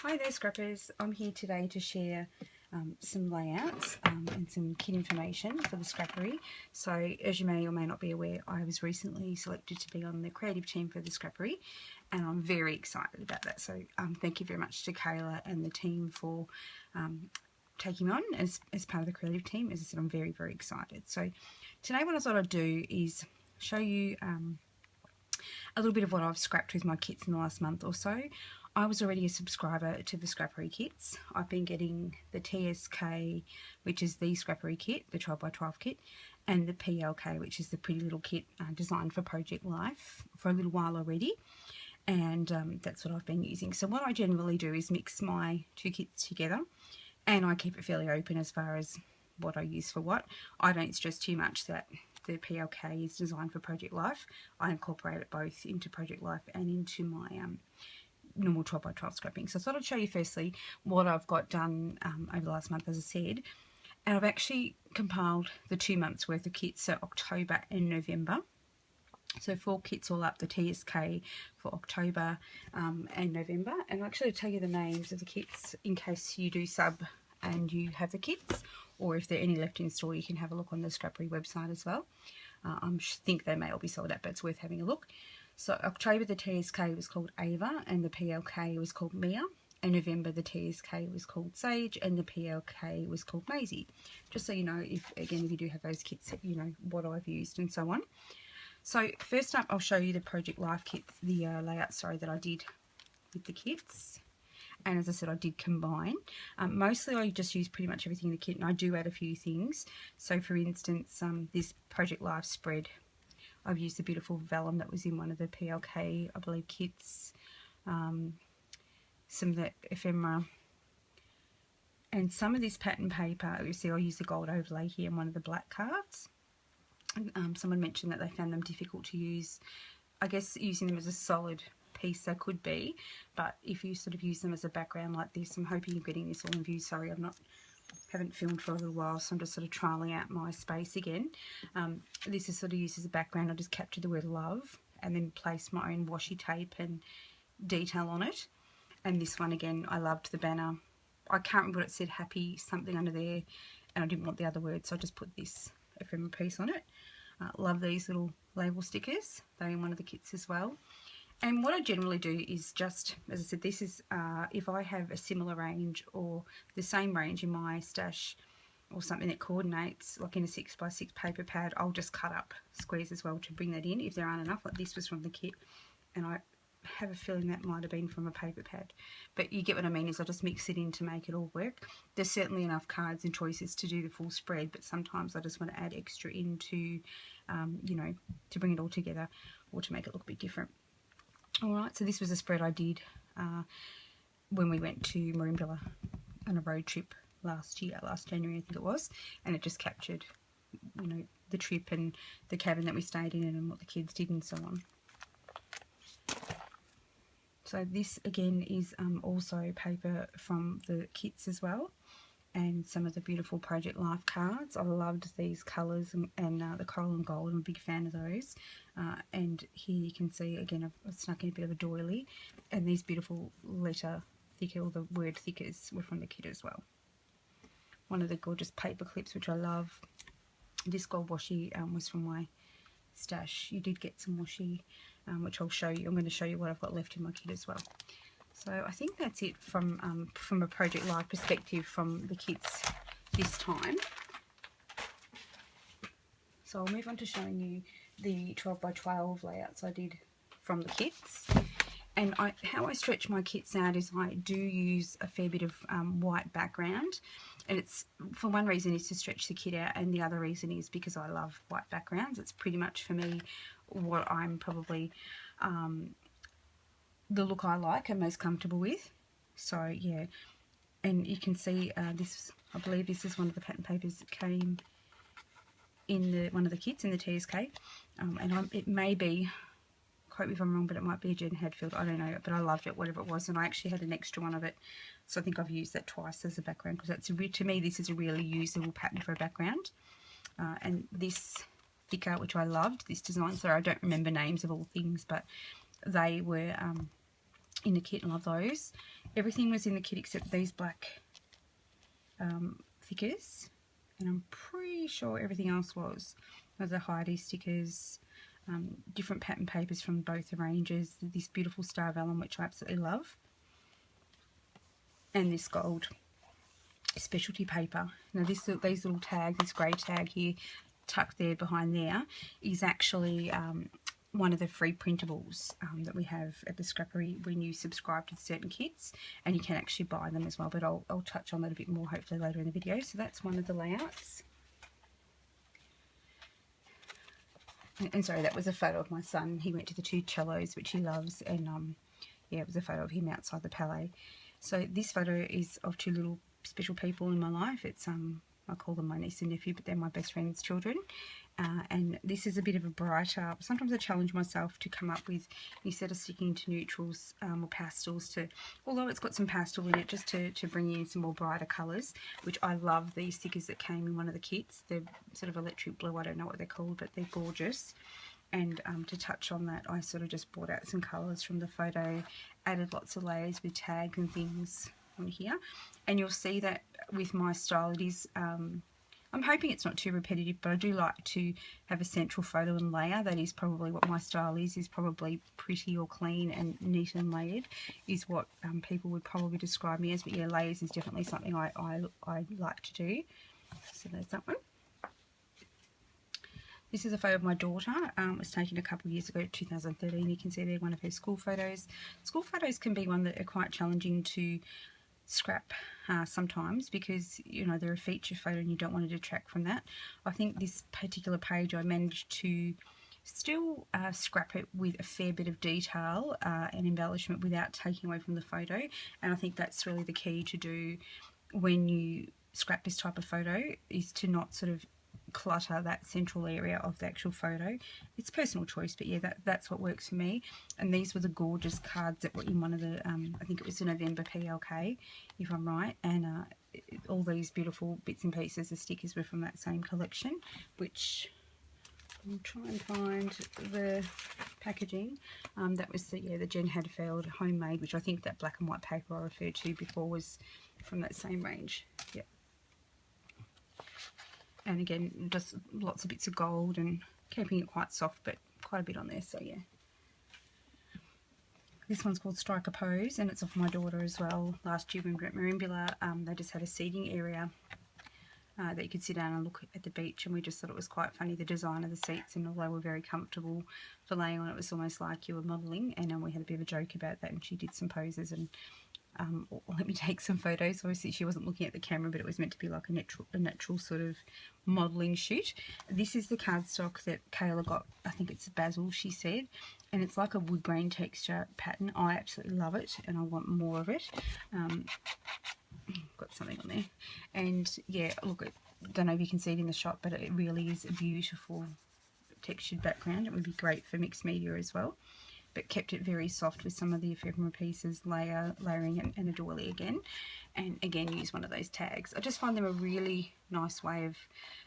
Hi there Scrappers, I'm here today to share some layouts and some kit information for the Scrappery. So as you may or may not be aware, I was recently selected to be on the creative team for the Scrappery and I'm very excited about that. So thank you very much to Kayla and the team for taking me on as part of the creative team. As I said, I'm very, very excited. So today what I thought I'd do is show you a little bit of what I've scrapped with my kits in the last month or so. I was already a subscriber to the Scrappery kits. I've been getting the Tsk, which is the Scrappery kit, the 12x12 kit, and the Plk, which is the pretty little kit designed for Project Life, for a little while already. And that's what I've been using. So what I generally do is mix my two kits together, and I keep it fairly open as far as what I use for what. I don't stress too much that the Plk is designed for Project Life. I incorporate it both into Project Life and into my normal 12x12 scrapping. So I thought I'd show you firstly what I've got done over the last month, as I said. And I've actually compiled the 2 months worth of kits, so October and November. So 4 kits all up, the Tsk for October and November. And I'll actually tell you the names of the kits in case you do sub and you have the kits, or if there are any left in store, you can have a look on the Scrappery website as well. I think they may all be sold out, but it's worth having a look. So October the Tsk was called Ava and the Plk was called Mia, and November the Tsk was called Sage and the Plk was called Maisie. Just so you know, if you do have those kits, you know what I've used and so on. So first up, I'll show you the Project Life kit, the layout, that I did with the kits. And as I said, I did combine. Mostly I just use pretty much everything in the kit, and I do add a few things. So for instance, this Project Life spread, I've used the beautiful vellum that was in one of the Plk, I believe, kits, some of the ephemera, and some of this pattern paper. You see, I'll use the gold overlay here in one of the black cards. Someone mentioned that they found them difficult to use. I guess using them as a solid piece they could be, but if you sort of use them as a background like this, I'm hoping you're getting this all in view. Sorry, haven't filmed for a little while, so I'm just sort of trialing out my space again. This is sort of used as a background. I just captured the word love and then placed my own washi tape and detail on it. And this one again, I loved the banner. I can't remember what it said, happy something under there, and I didn't want the other word, so I just put this ephemera piece on it. Love these little label stickers. They're in one of the kits as well. And what I generally do is just, as I said, this is if I have a similar range or the same range in my stash or something that coordinates, like in a 6x6 paper pad, I'll just cut up squares as well to bring that in if there aren't enough. Like this was from the kit, and I have a feeling that might have been from a paper pad. But you get what I mean, is I just mix it in to make it all work. There's certainly enough cards and choices to do the full spread, but sometimes I just want to add extra into, you know, to bring it all together or to make it look a bit different. Alright, so this was a spread I did when we went to Marimbula on a road trip last January I think it was, and it just captured, you know, the trip and the cabin that we stayed in and what the kids did and so on. So this again is also paper from the kits as well, and some of the beautiful Project Life cards. I loved these colours and the coral and gold. I'm a big fan of those. And here you can see, again, I've snuck in a bit of a doily. And these beautiful letter thicker, or the word thickers, were from the kit as well. One of the gorgeous paper clips, which I love. This gold washi was from my stash. You did get some washi, which I'll show you. I'm going to show you what I've got left in my kit as well. So I think that's it from a Project Life perspective from the kits this time. So I'll move on to showing you the 12x12 layouts I did from the kits. And how I stretch my kits out is I do use a fair bit of white background. And it's, for one reason, is to stretch the kit out, and the other reason is because I love white backgrounds. It's pretty much, for me, what I'm probably... the look I like and most comfortable with. So yeah, and you can see this, I believe this is one of the pattern papers that came in one of the kits in the Tsk, and it may be, quote me if I'm wrong, but it might be a Jen Hadfield, I don't know, but I loved it, whatever it was, and I actually had an extra one of it, so I think I've used that twice as a background, because that's to me this is a really usable pattern for a background. And this thicker, which I loved, this design, so I don't remember names of all things, but they were in the kit, and love those. Everything was in the kit except these black thickers, and I'm pretty sure everything else was. The Heidi stickers, different pattern papers from both the ranges, this beautiful star vellum which I absolutely love, and this gold specialty paper. Now these little tags, this grey tag here tucked there behind there, is actually one of the free printables that we have at the Scrappery when you subscribe to certain kits, and you can actually buy them as well, but I'll touch on that a bit more hopefully later in the video. So that's one of the layouts. And sorry, that was a photo of my son. He went to the 2 cellos, which he loves, and yeah, it was a photo of him outside the palais. So this photo is of 2 little special people in my life. It's I call them my niece and nephew, but they're my best friend's children. And this is a bit of a brighter, sometimes I challenge myself to come up with, instead of sticking to neutrals or pastels, to, although it's got some pastel in it, just to bring in some more brighter colours, which I love these stickers that came in one of the kits. They're sort of electric blue, I don't know what they're called, but they're gorgeous. And to touch on that, I sort of just brought out some colours from the photo, added lots of layers with tags and things on here, and you'll see that with my style it is I'm hoping it's not too repetitive, but I do like to have a central photo and layer. That is probably what my style is probably pretty or clean and neat and layered is what people would probably describe me as. But yeah, layers is definitely something I like to do. So there's that one. This is a photo of my daughter. It was taken a couple of years ago, 2013. You can see there one of her school photos. School photos can be one that are quite challenging to scrap sometimes, because you know they're a feature photo and you don't want to detract from that. I think this particular page I managed to still scrap it with a fair bit of detail and embellishment without taking away from the photo, and I think that's really the key to do when you scrap this type of photo, is to not sort of clutter that central area of the actual photo. It's personal choice, but yeah, that's what works for me. And these were the gorgeous cards that were in one of the I think it was the November PLK, if I'm right, and all these beautiful bits and pieces, the stickers were from that same collection, which I'll try and find the packaging. That was the Jen Hadfield homemade, which I think that black and white paper I referred to before was from that same range. Yep. And again, just lots of bits of gold and keeping it quite soft, but quite a bit on there, so yeah. This one's called Strike a Pose, and it's of my daughter as well. Last year when we were at Marimbula, they just had a seating area that you could sit down and look at the beach, and we just thought it was quite funny, the design of the seats, and although we're very comfortable for laying on, it was almost like you were modelling, and then we had a bit of a joke about that, and she did some poses and let me take some photos. Obviously she wasn't looking at the camera, but it was meant to be like a natural sort of modelling shoot. This is the cardstock that Kayla got, I think it's basil she said, and it's like a wood grain texture pattern. I absolutely love it and I want more of it. Got something on there, and yeah, look, I don't know if you can see it in the shot, but it really is a beautiful textured background. It would be great for mixed media as well, but kept it very soft with some of the ephemera pieces, layering and a doily again, and again use one of those tags. I just find them a really nice way of,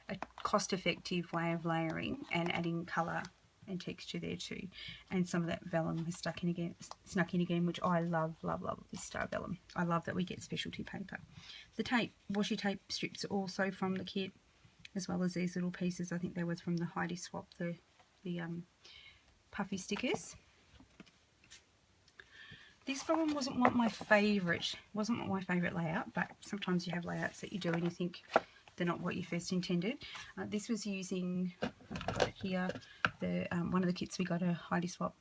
a cost-effective way of layering and adding colour and texture there too. And some of that vellum has snuck in again, which I love this star vellum. I love that we get specialty paper. The tape, washi tape strips are also from the kit, as well as these little pieces. I think they were from the Heidi swap, the puffy stickers. This one wasn't my favourite layout, but sometimes you have layouts that you do and you think they're not what you first intended. This was using, I've got it here, one of the kits we got, a Heidi Swap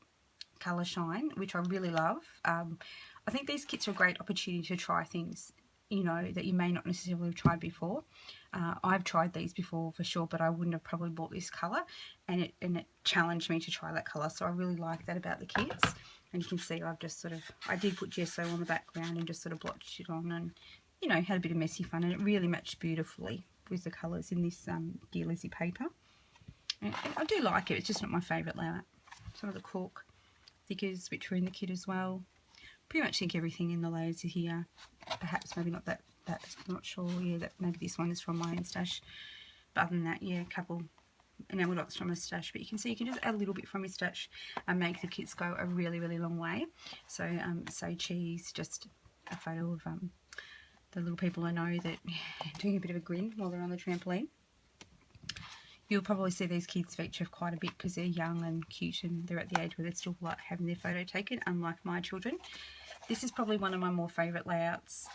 Colour Shine, which I really love. I think these kits are a great opportunity to try things, you know, that you may not necessarily have tried before. I've tried these before for sure, but I wouldn't have probably bought this colour, and it challenged me to try that colour, so I really like that about the kits. And you can see I've just sort of, I did put gesso on the background and just sort of blotched it on, and you know, had a bit of messy fun, and it really matched beautifully with the colours in this Dear Lizzie paper. And I do like it, it's just not my favourite layout. Some of the cork thickers which were in the kit as well. Pretty much think everything in the layers are here. Perhaps maybe not that I'm not sure. Yeah, that maybe this one is from my own stash. But other than that, yeah, a couple enamel dots from my stash, but you can see you can just add a little bit from your stash and make the kits go a really, really long way. So say cheese, just a photo of the little people I know that doing a bit of a grin while they're on the trampoline. You'll probably see these kids feature quite a bit because they're young and cute and they're at the age where they're still like having their photo taken, unlike my children. This is probably one of my more favourite layouts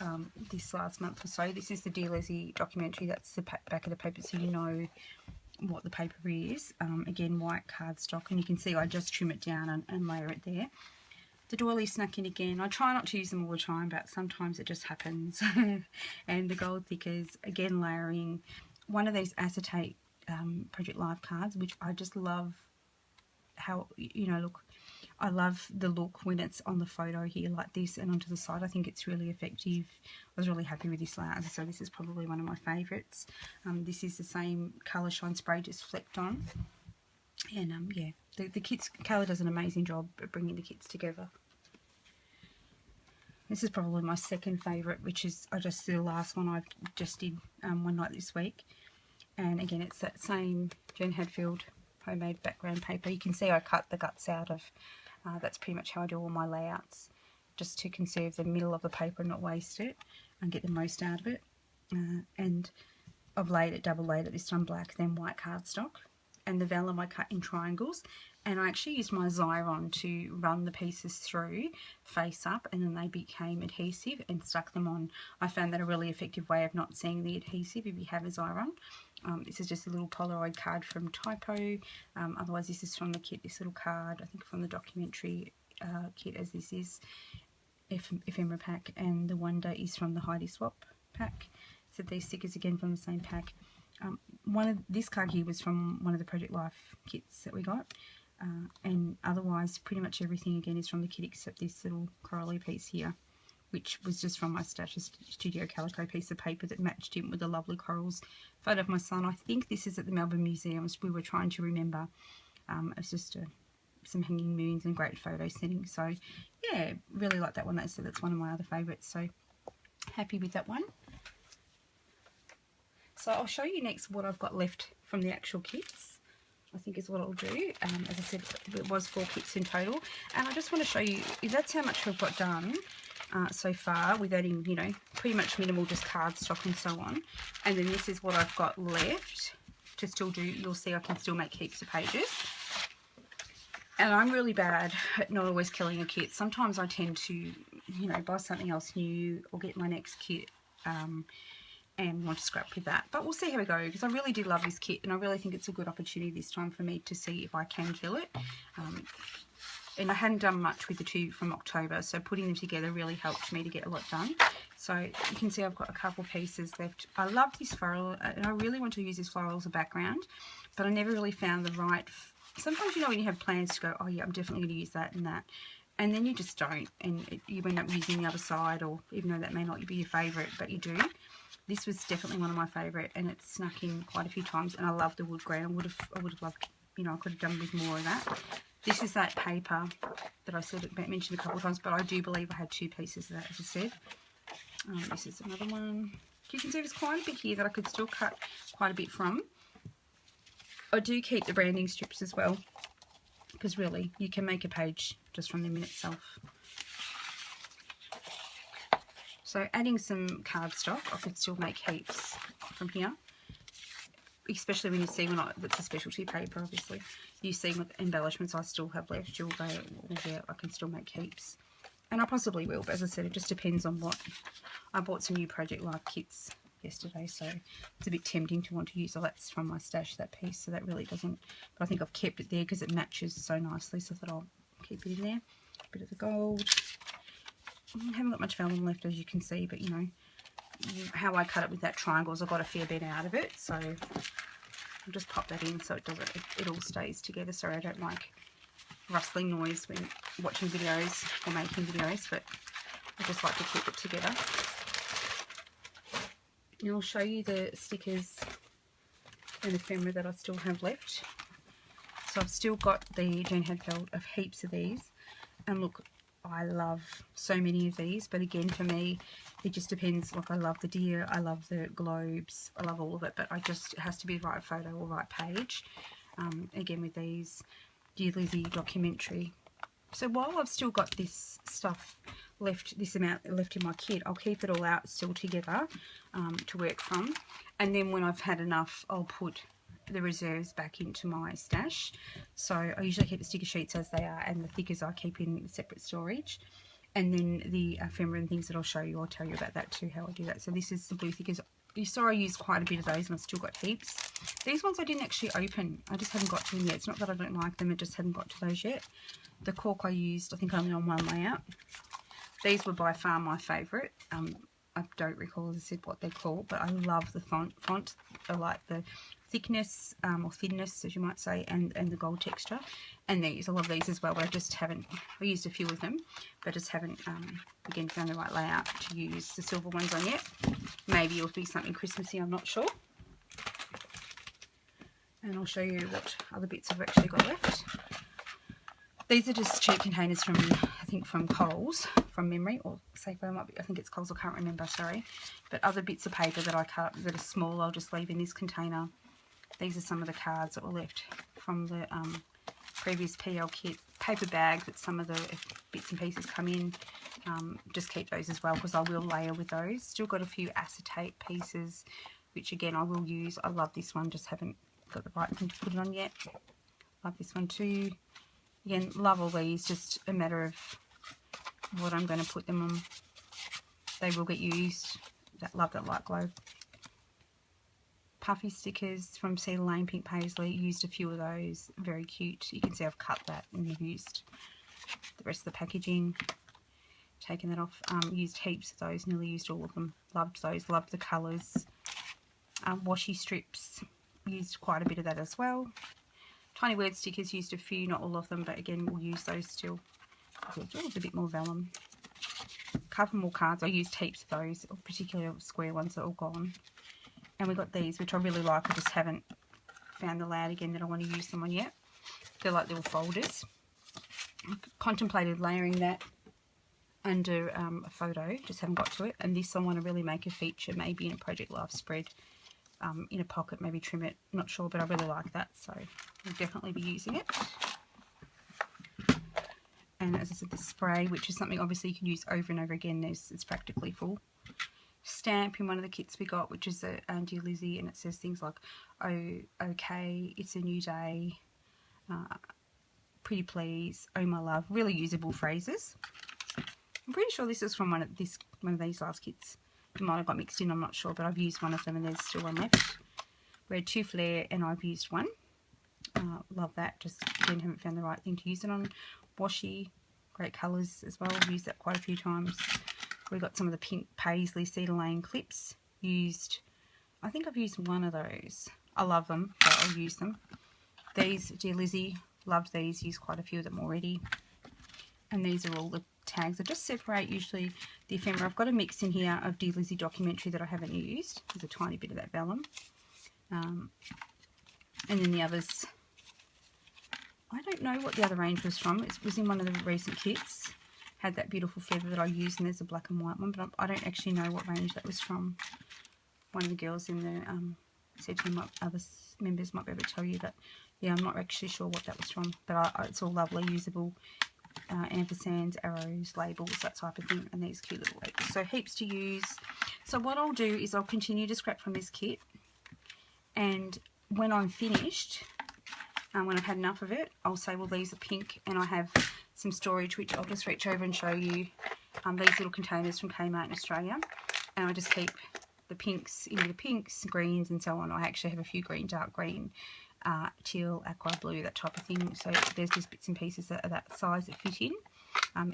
this last month or so. This is the Dear Leslie documentary. That's the back of the paper, so you know what the paper is. Again, white cardstock, and you can see I just trim it down and layer it there. The doily snuck in again. I try not to use them all the time, but sometimes it just happens. And the gold thickers, again layering. One of these acetate Project Live cards, which I just love how, you know, look, I love the look when it's on the photo here like this and onto the side. I think it's really effective. I was really happy with this layout. So this is probably one of my favourites. This is the same colour shine spray, just flecked on. And yeah, the kits, Kayla does an amazing job at bringing the kits together. This is probably my second favourite, which is the last one I just did one night this week. And again, it's that same Jen Hadfield homemade background paper. You can see I cut the guts out of, that's pretty much how I do all my layouts, just to conserve the middle of the paper and not waste it and get the most out of it. And I've laid it, double laid it, this time black, then white cardstock. And the vellum I cut in triangles, and I actually used my Xyron to run the pieces through face up, and then they became adhesive and stuck them on. I found that a really effective way of not seeing the adhesive if you have a Xyron. This is just a little Polaroid card from Typo. Otherwise this is from the kit, this little card, I think from the documentary kit, as this is ephemera pack, and the Wonder is from the Heidi Swap pack. So these stickers again from the same pack. This card here was from one of the Project Life kits that we got, and otherwise pretty much everything again is from the kit except this little corally piece here, which was just from my stash, a Studio Calico piece of paper that matched in with the lovely corals photo of my son. I think this is at the Melbourne Museum. We were trying to remember. It's just some hanging moons and great photo setting. So yeah, really like that one. That's one of my other favourites. So happy with that one. So I'll show you next what I've got left from the actual kits, I think is what I'll do. As I said, it was 4 kits in total. And I just want to show you, that's how much we've got done so far, with adding, you know, pretty much minimal, just cardstock and so on. And then this is what I've got left to still do. You'll see I can still make heaps of pages. And I'm really bad at not always killing a kit. Sometimes I tend to, you know, buy something else new or get my next kit and want to scrap with that, but we'll see how we go, because I really did love this kit and I really think it's a good opportunity this time for me to see if I can kill it. And I hadn't done much with the 2 from October, so putting them together really helped me to get a lot done. So you can see I've got a couple pieces left. I love this floral and I really want to use this floral as a background, but I never really found the right, sometimes, you know, when you have plans to go, oh yeah, I'm definitely going to use that and that, and then you just don't, and you end up using the other side, or even though that may not be your favourite, but you do. This was definitely one of my favourite, and it's snuck in quite a few times, and I love the wood grain. I would have loved, you know, I could have done with more of that. This is that paper that I sort of mentioned a couple of times, but I do believe I had 2 pieces of that, as I said. This is another one. You can see there's quite a bit here that I could still cut quite a bit from. I do keep the branding strips as well, because really, you can make a page just from them in itself. So adding some cardstock, I could still make heaps from here, especially when you see that's a specialty paper, obviously. You see with embellishments I still have left, I can still make heaps. And I possibly will, but as I said, it just depends on what. I bought some new Project Life kits yesterday, so it's a bit tempting to want to use. That's from my stash, that piece, so that really doesn't, but I think I've kept it there because it matches so nicely, so I thought I'll keep it in there. A bit of the gold. I haven't got much vellum left, as you can see, but you know how I cut it with that triangles, I got a fair bit out of it, so I'll just pop that in so it all stays together. Sorry, I don't like rustling noise when watching videos or making videos, but I just like to keep it together. And I'll show you the stickers and ephemera that I still have left. So I've still got the Jen Hadfield of heaps of these, and look, I love so many of these, but again, for me, it just depends. Like, I love the deer, I love the globes, I love all of it, but it has to be the right photo or right page. Again, with these, Dear Lizzie documentary. So while I've still got this stuff left, this amount left in my kit, I'll keep it all out still together to work from. And then when I've had enough, I'll put the reserves back into my stash. So I usually keep the sticker sheets as they are, and the thickers I keep in separate storage. And then the ephemera and things that I'll show you, I'll tell you about that too, how I do that. So this is the blue thickers. You saw I used quite a bit of those, and I've still got heaps. These ones I didn't actually open. I just haven't got to them yet. It's not that I don't like them, I just haven't got to those yet. The cork I used, I think only on one layout. These were by far my favourite. I don't recall, as I said, what they're called, but I love the font. I like the thickness or thinness, as you might say, and the gold texture. And these, I love these as well, but I just haven't, I used a few of them, but just haven't, again, found the right layout to use the silver ones on yet. Maybe it'll be something Christmassy, I'm not sure. And I'll show you what other bits I've actually got left. These are just cheap containers from, I think, from Coles, from memory, or Safeway might be, I think it's Coles, I can't remember, sorry. But other bits of paper that I cut that are small, I'll just leave in this container. These are some of the cards that were left from the previous PL kit. Paper bag that some of the bits and pieces come in. Just keep those as well, because I will layer with those. Still got a few acetate pieces, which again I will use. I love this one, just haven't got the right thing to put it on yet. Love this one too. Again, love all these, just a matter of what I'm going to put them on. They will get used. Love that light glow. Puffy stickers from Cedar Lane, Pink Paisley. Used a few of those. Very cute. You can see I've cut that and used the rest of the packaging. Taken that off. Used heaps of those. Nearly used all of them. Loved those. Loved the colours. Washi strips. Used quite a bit of that as well. Tiny word stickers, used a few, not all of them, but again, we'll use those still. It's a bit more vellum. A couple more cards, I used heaps of those, particularly square ones that are all gone. And we got these, which I really like, I just haven't found the layout again that I want to use them on yet. They're like little folders. I contemplated layering that under a photo, just haven't got to it. And this I want to really make a feature, maybe in a Project Life spread. In a pocket, maybe trim it, not sure, but I really like that, so we'll definitely be using it. And as I said, the spray, which is something obviously you can use over and over again. It's practically full. Stamp in one of the kits we got, which is a Dear Lizzie, and it says things like, oh, okay, it's a new day, pretty please, oh my love, really usable phrases. I'm pretty sure this is from one of these last kits. It might have got mixed in, I'm not sure, but I've used one of them and there's still one left. We had 2 flare and I've used one. Love that, just again haven't found the right thing to use it on. Washi, great colours as well, I've used that quite a few times. We got some of the Pink Paisley Cedar Lane clips. I think I've used one of those. I love them, so I'll use them. These, Dear Lizzie, loved these, used quite a few of them already. And these are all the tags. I just separate usually the ephemera. I've got a mix in here of Dear Lizzie documentary that I haven't used. There's a tiny bit of that vellum. And then the others, I don't know what the other range was from. It was in one of the recent kits. Had that beautiful feather that I used, and there's a black and white one, but I don't actually know what range that was from. One of the girls in the said to me, other members might be able to tell you, but yeah, I'm not actually sure what that was from. But it's all lovely, usable. Ampersands, arrows, labels, that type of thing, and these cute little labels. So heaps to use. So what I'll do is I'll continue to scrap from this kit, and when I'm finished, when I've had enough of it, I'll say, well, these are pink, and I have some storage which I'll just reach over and show you. These little containers from Kmart in Australia, and I just keep the pinks into the pinks, greens, and so on. I actually have a few green, dark green, teal, aqua, blue, that type of thing. So there's just bits and pieces that are that size that fit in.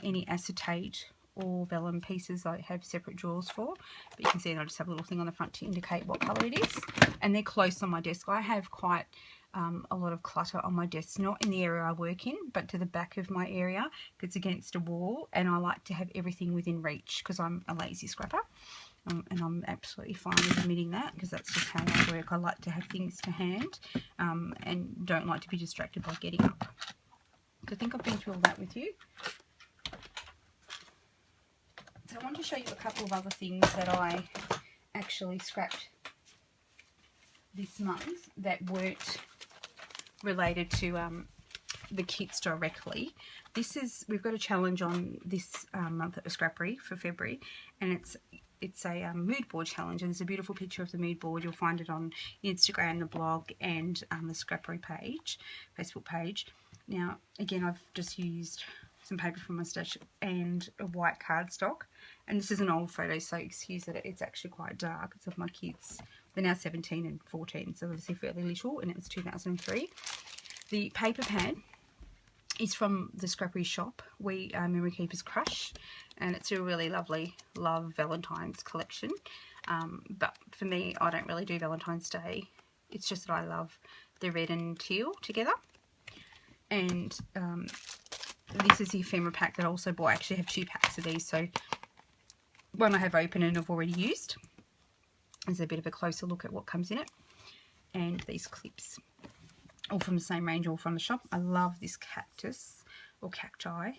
Any acetate or vellum pieces I have separate drawers for, but you can see that I just have a little thing on the front to indicate what colour it is, and they're close on my desk. I have quite a lot of clutter on my desk, not in the area I work in, but to the back of my area. It's against a wall, and I like to have everything within reach because I'm a lazy scrapper. And I'm absolutely fine with admitting that, because that's just how I work. I like to have things to hand, and don't like to be distracted by getting up. So I think I've been through all that with you. So I want to show you a couple of other things that I actually scrapped this month that weren't related to the kits directly. We've got a challenge on this month at the Scrappery for February, and it's a mood board challenge, and there's a beautiful picture of the mood board. You'll find it on Instagram, the blog, and the Scrappery page, Facebook page. Now, again, I've just used some paper from my stash and a white cardstock, and this is an old photo, so excuse that it's actually quite dark. It's of my kids. They're now 17 and 14, so obviously fairly little, and it was 2003. The paper pad is from the Scrappery shop, Memory Keeper's Crush, and it's a really lovely Love Valentine's collection. But for me, I don't really do Valentine's Day. It's just that I love the red and teal together. And this is the ephemera pack that I also bought. I actually have 2 packs of these, so one I have open and I've already used. There's a bit of a closer look at what comes in it. And these clips, all from the same range, all from the shop. I love this cactus, or cacti.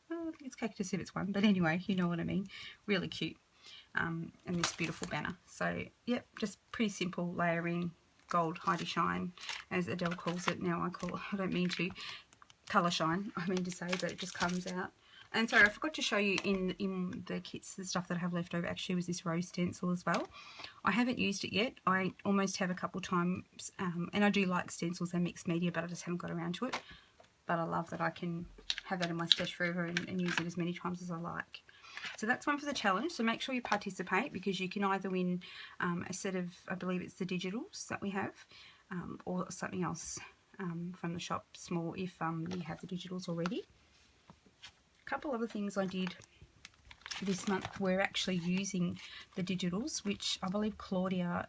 Well, I think it's cactus if it's one, but anyway, you know what I mean. Really cute. And this beautiful banner. So, yep, just pretty simple layering, gold Heidi shine, as Adele calls it. Now I don't mean to colour shine, I mean to say, but it just comes out. And sorry, I forgot to show you in the kits, the stuff that I have left over actually was this rose stencil as well. I haven't used it yet. I almost have a couple times, and I do like stencils and mixed media, but I just haven't got around to it. But I love that I can have that in my stash forever and use it as many times as I like. So that's one for the challenge. So make sure you participate, because you can either win a set of, I believe it's the digitals that we have, or something else from the shop, small, if you have the digitals already. A couple other things I did this month were actually using the digitals, which I believe Claudia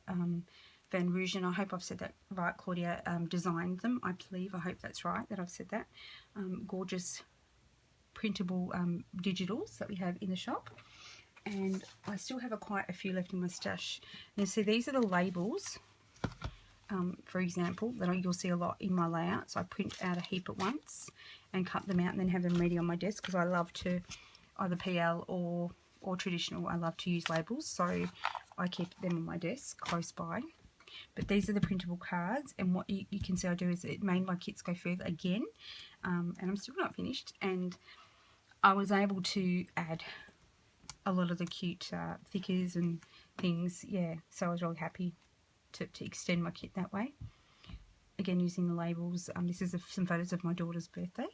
Van Rugen, I hope I've said that right, Claudia, designed them. I hope that's right, that I've said that. Gorgeous printable digitals that we have in the shop, and I still have quite a few left in my stash. Now, see, these are the labels, for example, that you'll see a lot in my layouts. I print out a heap at once and cut them out and then have them ready on my desk, because I love to, either PL or traditional, I love to use labels, so I keep them on my desk close by. But these are the printable cards, and what you can see I do is it made my kits go further again, and I'm still not finished, and I was able to add a lot of the cute thickers and things, yeah, so I was really happy to extend my kit that way. Again, using the labels. This is some photos of my daughter's birthday.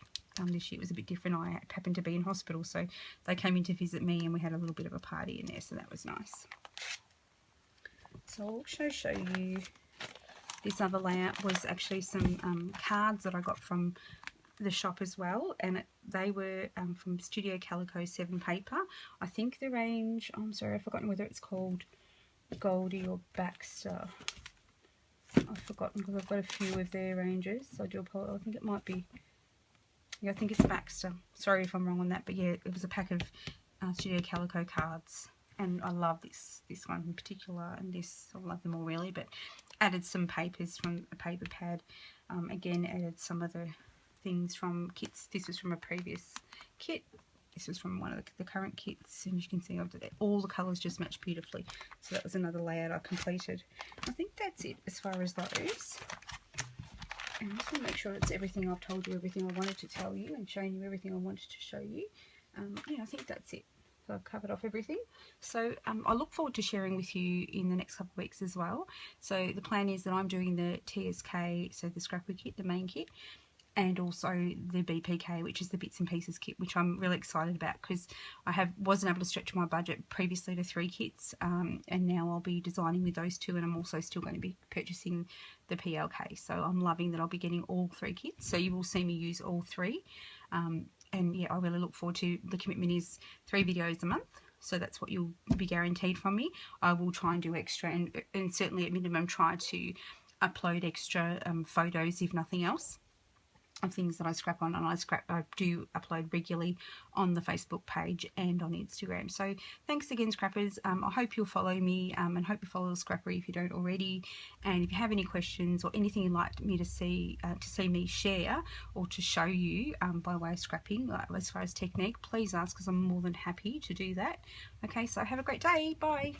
This year it was a bit different. I happened to be in hospital, so they came in to visit me and we had a little bit of a party in there, so that was nice. So I'll also show you this other layout. Was actually some cards that I got from the shop as well, and they were from Studio Calico 7 paper. I think the range, I'm sorry, I've forgotten whether it's called Goldie or Baxter. I've forgotten, because I've got a few of their ranges, so I do apologize. I think it might be, yeah, I think it's Baxter. Sorry if I'm wrong on that, but yeah, it was a pack of Studio Calico cards, and I love this one in particular, and this, I love them all really, but added some papers from a paper pad. Again, added some of the things from kits. This was from a previous kit. This was from one of the current kits, and you can see all the colours just match beautifully. So that was another layout I completed. I think that's it as far as those. And I just want to make sure it's everything I've told you, everything I wanted to tell you, and showing you everything I wanted to show you. Yeah, I think that's it. So I've covered off everything. So I look forward to sharing with you in the next couple of weeks as well. So the plan is that I'm doing the TSK, so the Scrappery kit, the main kit, and also the BPK, which is the bits and pieces kit, which I'm really excited about, because I wasn't able to stretch my budget previously to 3 kits, and now I'll be designing with those 2, and I'm also still going to be purchasing the PLK. So I'm loving that I'll be getting all 3 kits, so you will see me use all 3. And yeah, I really look forward to, the commitment is 3 videos a month, so that's what you'll be guaranteed from me. I will try and do extra, and certainly at minimum try to upload extra photos, if nothing else. of things that I scrap on, and I do upload regularly on the Facebook page and on Instagram. So thanks again, scrappers. I hope you'll follow me, and hope you follow Scrappery if you don't already. And if you have any questions or anything you'd like me to see me share or to show you by way of scrapping, as far as technique, please ask, because I'm more than happy to do that. Okay, so have a great day. Bye.